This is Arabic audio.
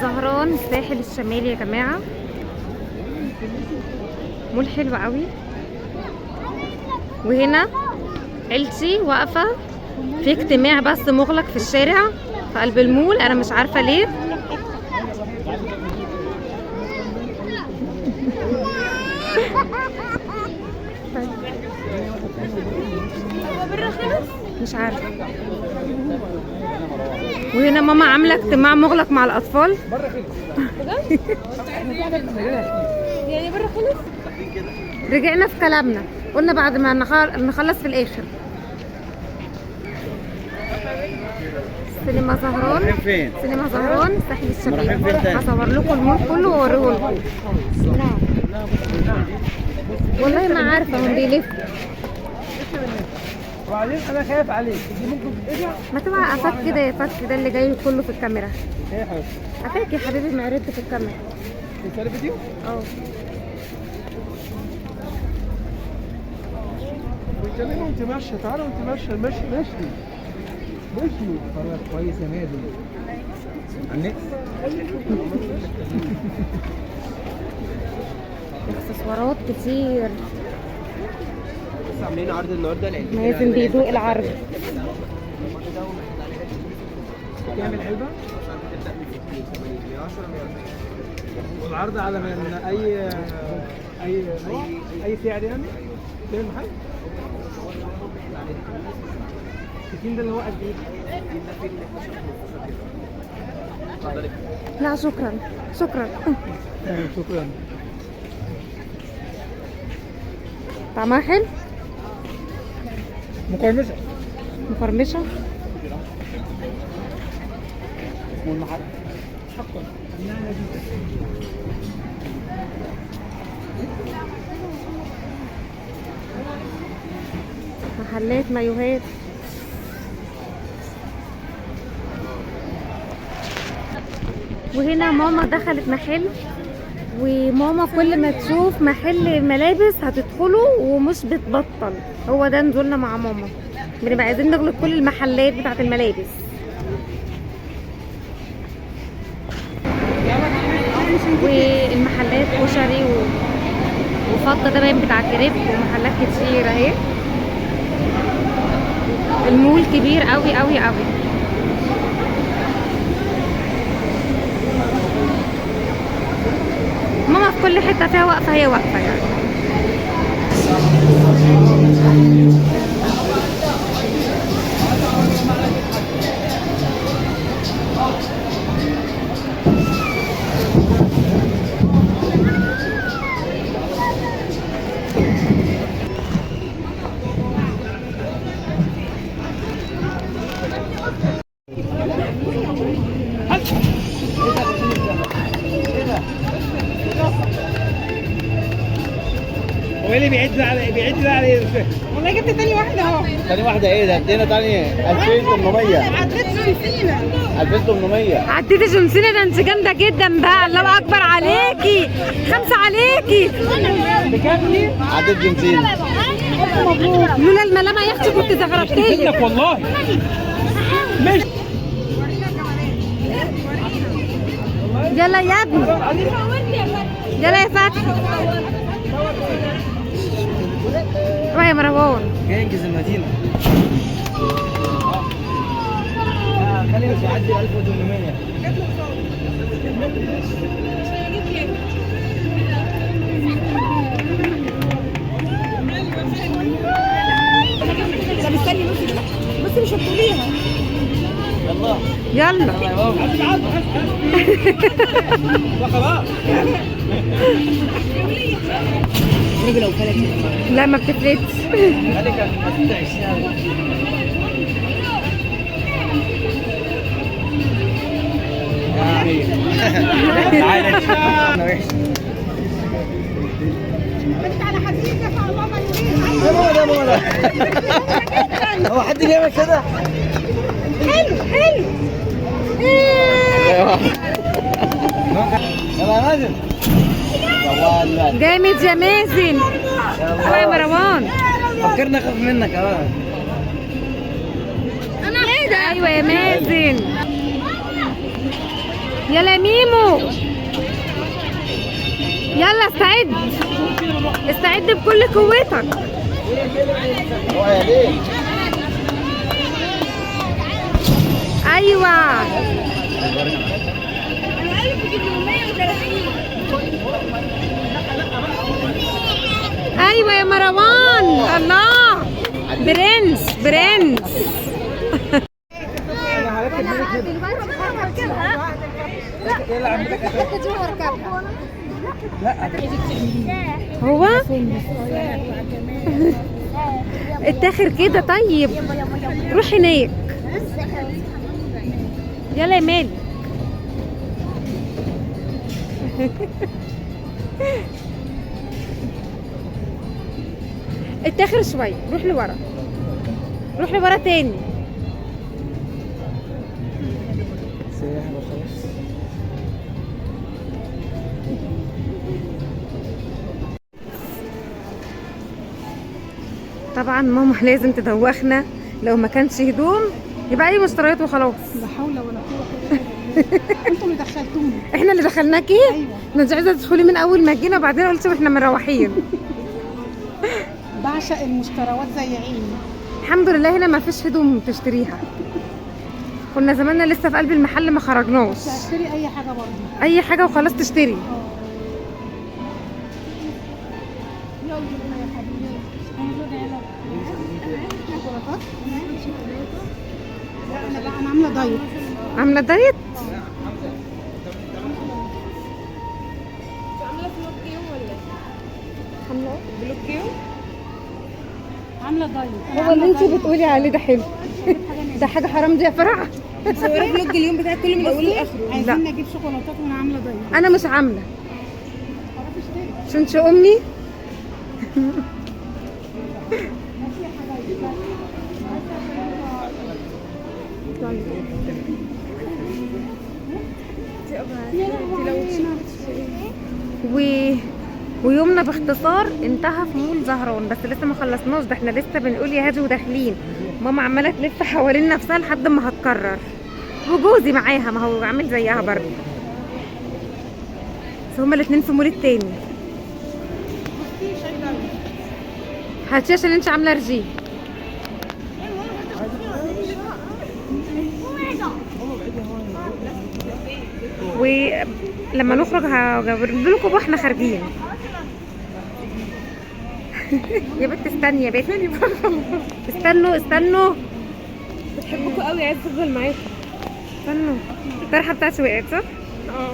زهران الساحل الشمالي يا جماعه. مول حلو قوي. وهنا عيلتي واقفه في اجتماع بس مغلق في الشارع في قلب المول، انا مش عارفه ليه. مش عارفه. وهنا ماما عامله اجتماع مغلق مع الاطفال. يعني بره خلص. رجعنا في كلامنا، قلنا بعد ما نخلص في الاخر. سينما زهران. فين؟ سينما زهران الساحل الشمالي. هصور لكم المول كله واوريه لكم. والله ما عارفه، هم بيلفوا. وبعدين انا خايف عليك، دي ممكن ما تبقى قفاك كده يا فتحي، ده اللي جاي كله في الكاميرا. ايه يا حبيبي؟ قفاك يا حبيبي معرضت في الكاميرا. بتصور فيديو؟ اه. وكمان وانت ماشيه، تعالى وانت ماشيه، ماشي خلاص كويس يا مازن. عنك اكسسوارات كتير. بس عاملين عرض النهارده العيد. مازن بيدوق العرض. تعمل علبه؟ والعرض على من اي سعر يعني؟ في المحل؟ 60 ده اللي هو قد ايه؟ لا شكرا شكرا. شكرا. طعمها حلو. مقرمشه. مقرمشه. اسمه المحل. حقا. محلات مايوهات. وهنا ماما دخلت محل، وماما كل ما تشوف محل ملابس هتدخله ومش بتبطل. هو ده نزولنا مع ماما، بنبقى عايزين نغلق كل المحلات بتاعت الملابس. والمحلات كشري وفضه ده باين بتاع كريب، ومحلات كتير اهي. المول كبير قوي قوي قوي. ماما في كل حته فيها واقفه، هي واقفه يعني. هو اللي بيعد على ايه؟ والله جبت تاني واحدة اهو. تاني واحدة ايه ده؟ ادينا تاني 2800. عديت جنسينا. 2800. عديتي جنسينا، ده انت جامده جدا بقى. الله اكبر عليكي، 5 عليكي. بكام؟ عديت جنسينا. مبروك. لولا الملامه يا اختي كنت زغرتلك والله. ماشي. يلا يا ابني، يلا يا فتحي. روح يا مروان. انجز المدينة. خلينا تعدي 1800. طب استني بصي مش هتقوليها. يلا خلاص. لو كانت لا ما بتفلتش. ملكة على حديثة فماما يريد. هو حد بيعمل كده؟ حلو حلو. يلا يا مازن. جامد يا مازن. روح يا مروان. فكرنا اخاف منك اه. ايه ده؟ ايوه يا مازن. يلا يا ميمو، يلا استعد، استعد بكل قوتك. ايوه ايوه يا مروان، الله، برنس برنس. هو اتاخر كده. طيب روح هناك. يلا يا مالي. اتاخر شويه، روح لورا، روح لورا تاني. طبعا ماما لازم تدوخنا، لو ما كانش هدوم يبقى اي مشتريات وخلاص. لا حول ولا قوه الا بالله. انتوا اللي دخلتوني. احنا اللي دخلناكي؟ ايوه. ما انت عايزه تدخلي من اول ما جينا، وبعدين قلت واحنا مروحين. بعشق المشتريات زي عيني. الحمد لله هنا ما فيش هدوم تشتريها. كنا زماننا لسه في قلب المحل ما خرجناش. بس هشتري اي حاجه برضه. اي حاجه وخلاص تشتري. يلا يا حبيبي. شوكولاتات. لا انا عامله دايت. عامله دايت؟ عامله دايت. هو اللي انت بتقولي عليه ده حلو؟ ده حاجه حرام دي يا فرح؟ صوري فلوج اليوم بتاعك كله من اوله لاخره. لا. عايزين نجيب شوكولاتات وانا عامله دايت. انا مش عامله خلاص اشتري. عشان شو امي. ويومنا باختصار انتهى في مول زهران، بس لسه ما خلصناش، ده احنا لسه بنقول يا هادي وداخلين. ماما عماله تلف حوالين نفسها لحد ما هتكرر، وجوزي معاها ما هو عامل زيها برضه، بس هما الاتنين في مول التاني. هاتي عشان انت عامله رجيم. ولما نخرج هجيب لكم واحنا خارجين. يا بنت استني يا بنت، استنوا استنوا، بتحبكوا قوي، عايز تفضل معاكم. استنوا، الطرحه بتاعتي وقعت صح؟ اه.